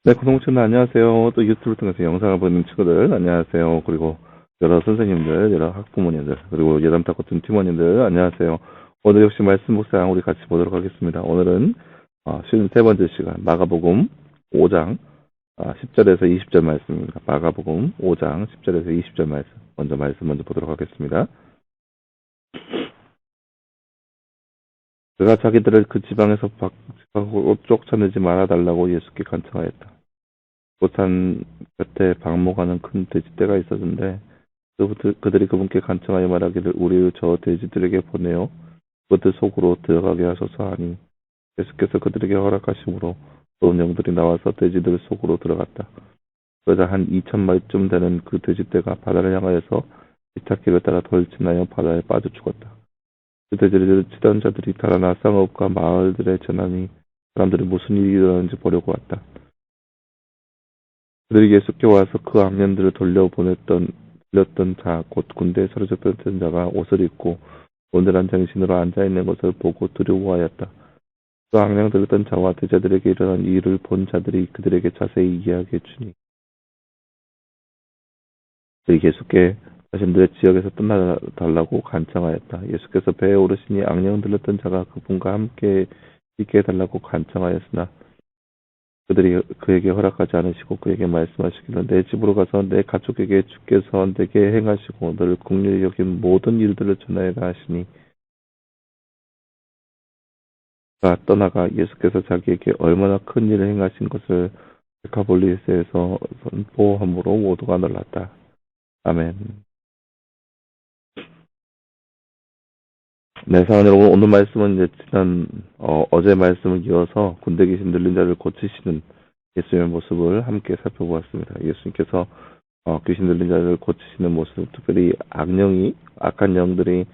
네, 구성층들 안녕하세요. 또 유튜브를 통해서 영상을 보는 친구들 안녕하세요. 그리고 여러 선생님들, 여러 학부모님들, 그리고 예담탁 같은 팀원님들 안녕하세요. 오늘 역시 말씀 묵상 우리 같이 보도록 하겠습니다. 오늘은 53번째 시간 마가복음 5장 10절에서 20절 말씀입니다. 마가복음 5장 10절에서 20절 말씀 먼저 보도록 하겠습니다. 그가 자기들을 그 지방에서 밖으로 쫓아내지 말아달라고 예수께 간청하였다. 고산 곁에 방목하는 큰 돼지떼가 있었는데 그들이 그분께 간청하여 말하기를 우리를 저 돼지들에게 보내어 그들 속으로 들어가게 하소서 하니 예수께서 그들에게 허락하심으로 또 영들이 나와서 돼지들 속으로 들어갔다. 그러자 한 2,000마리쯤 되는 그 돼지떼가 바다를 향하여서 기찻길을 따라 돌진하여 바다에 빠져 죽었다. 그 돼지를 치던 자들이 달아나 쌍업과 마을들에 전하니 사람들이 무슨 일이 일어나는지 보려고 왔다. 그들이 예수께 와서 그 악년들을 들렸던 자, 곧 군대에 사로잡혔던 자가 옷을 입고 온전한 정신으로 앉아있는 것을 보고 두려워하였다. 그 악령 들렸던 자와 제자들에게 일어난 이 일을 본 자들이 그들에게 자세히 이야기해 주니 그들이 예수께 자신들의 지역에서 떠나달라고 간청하였다. 예수께서 배에 오르시니 악령 들렸던 자가 그분과 함께 있게 해달라고 간청하였으나 그들이 그에게 허락하지 않으시고 그에게 말씀하시기를 내 집으로 가서 내 가족에게 주께서 내게 행하시고 너를 긍휼히 여긴 모든 일들을 전하여라 하시니 그가 떠나가 예수께서 자기에게 얼마나 큰 일을 행하신 것을 데카폴리스에서 선포함으로 모두가 놀랐다. 아멘. 네, 사랑하는 여러분, 오늘 말씀은 이제 어제 말씀을 이어서 군대 귀신 들린 자를 고치시는 예수님의 모습을 함께 살펴보았습니다. 예수님께서 귀신 들린 자를 고치시는 모습, 특별히 악한 영들이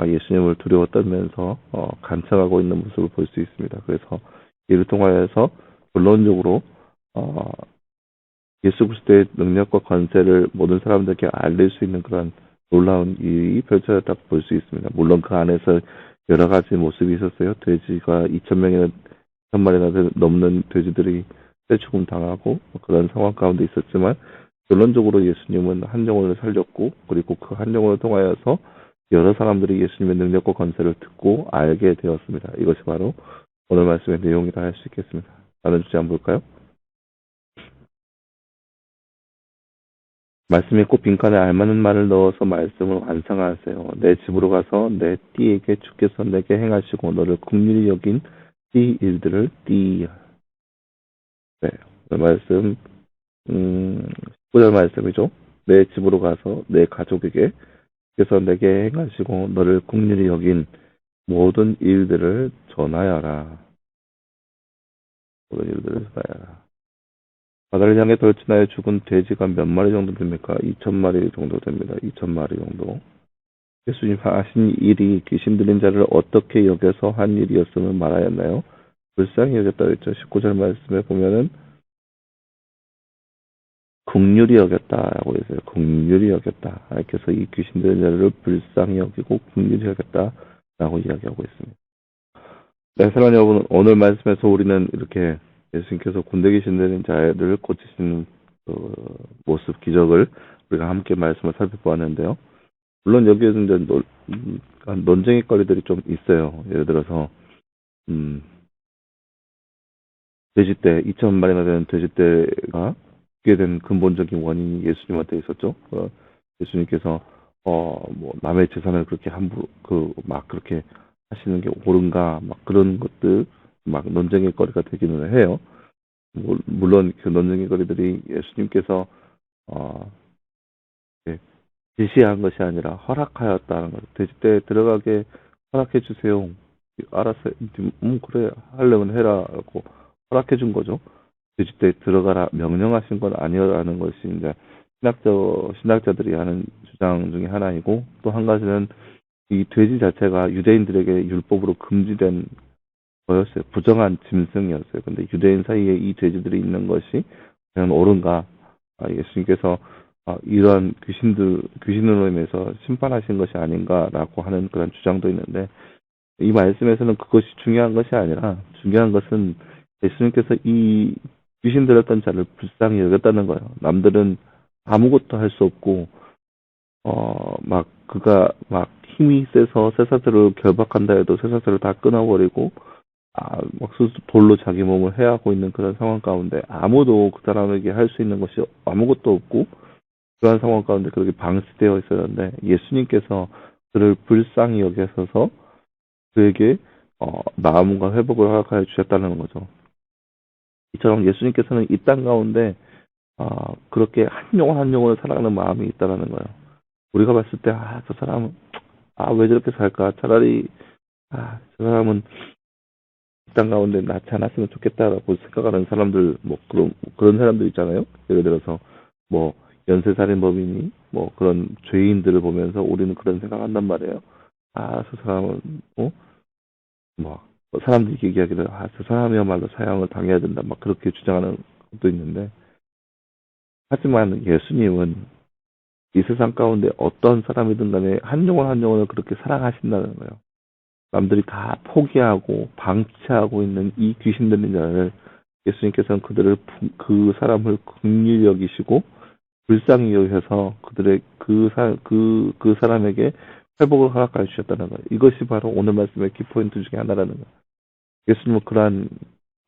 예수님을 두려워 떨면서 간청하고 있는 모습을 볼 수 있습니다. 그래서 이를 통하여서 결론적으로 예수 그리스도의 능력과 권세를 모든 사람들에게 알릴 수 있는 그런 놀라운 일이 펼쳐졌다고 볼 수 있습니다. 물론 그 안에서 여러 가지 모습이 있었어요. 돼지가 2,000명이나 1,000마리나 넘는 돼지들이 떼죽음 당하고 그런 상황 가운데 있었지만 결론적으로 예수님은 한 영혼을 살렸고 그리고 그 한 영혼을 통하여서 여러 사람들이 예수님의 능력과 권세를 듣고 알게 되었습니다. 이것이 바로 오늘 말씀의 내용이라 할 수 있겠습니다. 다른 주제 한번 볼까요? 말씀 읽고 빈칸에 알맞는 말을 넣어서 말씀을 완성하세요. 내 집으로 가서 내 띠에게 주께서 내게 행하시고 너를 긍휼히 여긴 띠 일들을 띠. 네, 오늘 말씀 19절 말씀이죠. 내 집으로 가서 내 가족에게 주께서 내게 행하시고 너를 긍휼히 여긴 모든 일들을 전하여라. 모든 일들을 전하여라. 바다를 향해 돌진하여 죽은 돼지가 몇 마리 정도 됩니까? 2,000마리 정도 됩니다. 2,000마리 정도. 예수님 하신 일이 귀신 들린 자를 어떻게 여겨서 한 일이었음을 말하였나요? 불쌍히 여겼다고 했죠. 19절 말씀에 보면은 긍휼히 여겼다라고 했어요. 긍휼히 여겼다. 그래서 이 귀신 들린 자를 불쌍히 여기고 긍휼히 여겼다라고 이야기하고 있습니다. 네, 사랑하는 여러분, 오늘 말씀에서 우리는 이렇게 예수님께서 군대 귀신 들린 자를 고치시는 그 모습, 기적을 우리가 함께 말씀을 살펴보았는데요. 물론 여기에서 이제 논쟁의 거리들이 좀 있어요. 예를 들어서 돼지떼 2,000마리나 되는 돼지떼가 죽게 된 근본적인 원인이 예수님한테 있었죠. 예수님께서 뭐 남의 재산을 그렇게 함부로 막 그렇게 하시는 게 옳은가 막 그런 것들 막 논쟁의 거리가 되기는 해요. 물론 그 논쟁의 거리들이 예수님께서 어, 지시한 것이 아니라 허락하였다는 것. 돼지떼에 들어가게 허락해 주세요. 알았어요. 그래 하려면 해라라고 허락해 준 거죠. 돼지떼에 들어가라 명령하신 건 아니라는 것이 이제 신학자들이 하는 주장 중에 하나이고 또 한 가지는 이 돼지 자체가 유대인들에게 율법으로 금지된 거였어요. 부정한 짐승이었어요. 근데 유대인 사이에 이 돼지들이 있는 것이 과연 옳은가? 예수님께서 이러한 귀신으로 인해서 심판하신 것이 아닌가라고 하는 그런 주장도 있는데 이 말씀에서는 그것이 중요한 것이 아니라 중요한 것은 예수님께서 이 귀신 들렸던 자를 불쌍히 여겼다는 거예요. 남들은 아무것도 할 수 없고, 막 그가 막 힘이 세서 쇠사슬을 결박한다 해도 쇠사슬을 다 끊어버리고, 막 스스로 돌로 자기 몸을 해하고 있는 그런 상황 가운데 아무도 그 사람에게 할 수 있는 것이 아무것도 없고, 그런 상황 가운데 그렇게 방치되어 있었는데 예수님께서 그를 불쌍히 여기셔서 그에게 마음과 회복을 허락하여 주셨다는 거죠. 이처럼 예수님께서는 이 땅 가운데 그렇게 한 영혼 한 영혼을 사랑하는 마음이 있다는 거예요. 우리가 봤을 때 저 사람은 왜 저렇게 살까? 차라리 저 사람은 이 땅 가운데 낳지 않았으면 좋겠다라고 생각하는 사람들 뭐 그런 사람들 있잖아요. 예를 들어서 뭐 연쇄살인범이니 뭐 그런 죄인들을 보면서 우리는 그런 생각한단 말이에요. 저 사람은 뭐 사람들이 얘기하기를 저 사람이야말로 사형을 당해야 된다 막 그렇게 주장하는 것도 있는데 하지만 예수님은 이 세상 가운데 어떤 사람이든 간에 한 영혼 한 영혼을 그렇게 사랑하신다는 거예요. 남들이 다 포기하고 방치하고 있는 이 귀신 들린 자를 예수님께서는 그 사람을 긍휼히 여기시고 불쌍히 여기셔서 그들의 그 사람에게 회복을 허락하여 주셨다는 거예요. 이것이 바로 오늘 말씀의 키포인트 중에 하나라는 거예요. 예수님은 그러한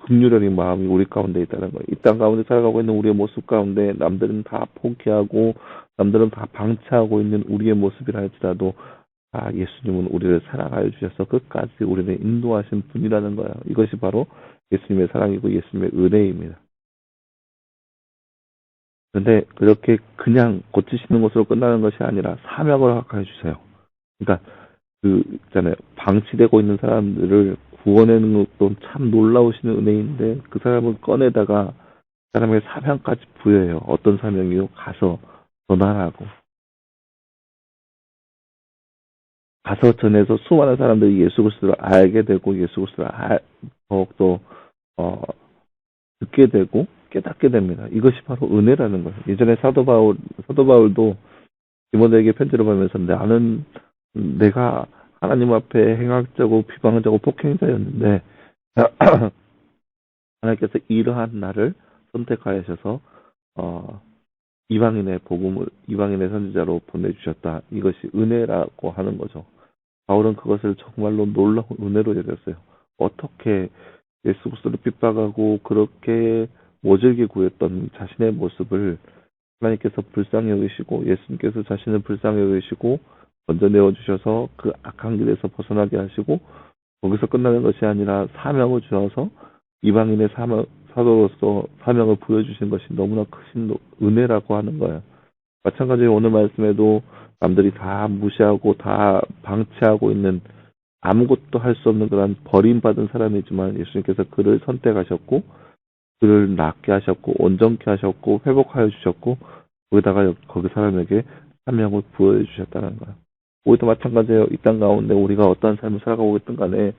긍휼적인 마음이 우리 가운데 있다는 거예요. 이 땅 가운데 살아가고 있는 우리의 모습 가운데 남들은 다 포기하고 남들은 다 방치하고 있는 우리의 모습이라 할지라도 예수님은 우리를 사랑하여 주셔서 끝까지 우리를 인도하신 분이라는 거예요. 이것이 바로 예수님의 사랑이고 예수님의 은혜입니다. 그런데 그렇게 그냥 고치시는 것으로 끝나는 것이 아니라 사명을 허락해 주세요. 그러니까 있잖아요. 방치되고 있는 사람들을 구원하는 것도 참 놀라우신 은혜인데 그 사람을 꺼내다가 그 사람에게 사명까지 부여해요. 어떤 사명이요? 가서 전하라고. 가서 전해서 수많은 사람들이 예수 그리스도를 알게 되고 예수 그리스도를 더욱더 듣게 되고 깨닫게 됩니다. 이것이 바로 은혜라는 거예요. 예전에 사도 바울도 디모데에게 편지를 보면서 나는 내가 하나님 앞에 행악자고 비방자고 폭행자였는데 하나님께서 이러한 나를 선택하셔서 이방인의 선지자로 보내주셨다. 이것이 은혜라고 하는 거죠. 바울은 그것을 정말로 놀라운 은혜로 여겼어요. 어떻게 예수 그리스도를 핍박하고 그렇게 모질게 구했던 자신의 모습을 하나님께서 불쌍히 여기시고 예수님께서 자신을 불쌍히 여기시고 건져내어 주셔서 그 악한 길에서 벗어나게 하시고 거기서 끝나는 것이 아니라 사명을 주어서 이방인의 사도로서 사명을 부여주신 것이 너무나 크신 은혜라고 하는 거예요. 마찬가지로 오늘 말씀에도 남들이 다 무시하고 다 방치하고 있는 아무것도 할 수 없는 그런 버림받은 사람이지만 예수님께서 그를 선택하셨고 그를 낫게 하셨고 온전케 하셨고 회복하여 주셨고 거기다가 거기 사람에게 사명을 부여해 주셨다는 거예요. 우리도 마찬가지예요. 이 땅 가운데 우리가 어떠한 삶을 살아가고 있든 간에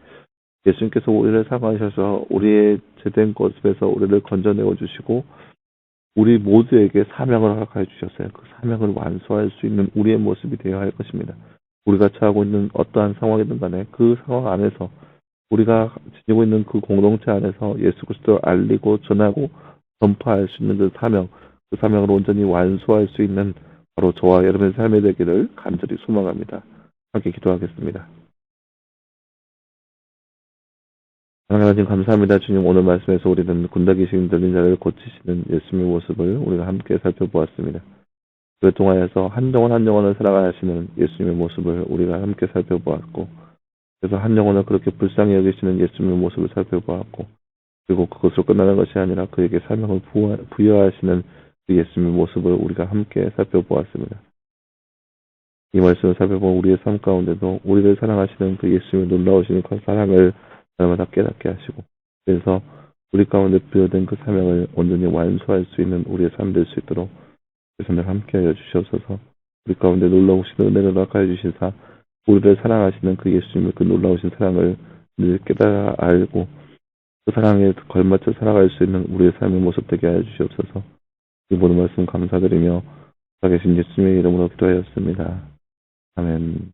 예수님께서 우리를 사랑하셔서 우리의 죄된 것에서 우리를 건져내어 주시고 우리 모두에게 사명을 허락하여 주셨어요. 그 사명을 완수할 수 있는 우리의 모습이 되어야 할 것입니다. 우리가 처하고 있는 어떠한 상황이든 간에 그 상황 안에서 우리가 지니고 있는 그 공동체 안에서 예수 그리스도를 알리고 전하고 전파할 수 있는 그 사명을 온전히 완수할 수 있는 바로 저와 여러분의 삶이 되기를 간절히 소망합니다. 함께 기도하겠습니다. 하나님 감사합니다. 주님 오늘 말씀에서 우리는 군다기심 들린 자를 고치시는 예수님의 모습을 우리가 함께 살펴보았습니다. 그 동안에서 한 영혼 한 영혼을 살아가시는 예수님의 모습을 우리가 함께 살펴보았고 그래서 한 영혼을 그렇게 불쌍히 여기시는 예수님의 모습을 살펴보았고 그리고 그것으로 끝나는 것이 아니라 그에게 사명을 부여하시는 그 예수님의 모습을 우리가 함께 살펴보았습니다. 이 말씀을 살펴본 우리의 삶 가운데도 우리를 사랑하시는 그 예수님의 놀라우신 그 사랑을 날마다 깨닫게 하시고 그래서 우리 가운데 부여된 그 사명을 온전히 완수할 수 있는 우리의 삶 될 수 있도록 예수님을 함께하여 주시옵소서. 우리 가운데 놀라우신 은혜를 허락하여 주시사 우리를 사랑하시는 그 예수님의 그 놀라우신 사랑을 늘 깨달아 알고 그 사랑에 걸맞춰 살아갈 수 있는 우리의 삶의 모습 되게 하여 주시옵소서. 이 모든 말씀 감사드리며 살아계신 예수님의 이름으로 기도하였습니다. 아멘.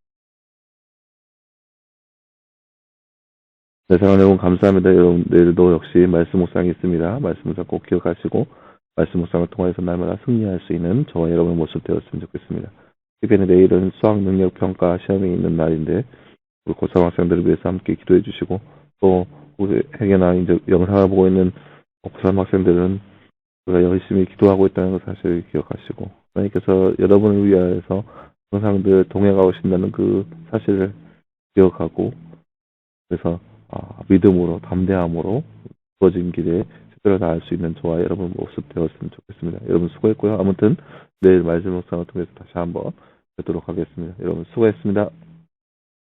네, 사랑하는 여러분 감사합니다. 여러분 내일도 역시 말씀 묵상이 있습니다. 말씀 묵상 꼭 기억하시고 말씀 묵상을 통해서 날마다 승리할 수 있는 저와 여러분의 모습 되었으면 좋겠습니다. 특별히 내일은 수학 능력 평가 시험이 있는 날인데 우리 고3 학생들을 위해서 함께 기도해 주시고 또 우리 행여나 이제 영상을 보고 있는 고3 학생들은 우리가 열심히 기도하고 있다는 것 사실을 기억하시고 하나님께서 여러분을 위하여서 항상 늘 동행하고 계신다는 그 사실을 기억하고 그래서 믿음으로 담대함으로 주어진 길에 제대로 나갈 수 있는 저와 여러분 모습 되었으면 좋겠습니다. 여러분 수고했고요. 아무튼 내일 말씀 묵상을 통해서 다시 한번 뵙도록 하겠습니다. 여러분 수고했습니다.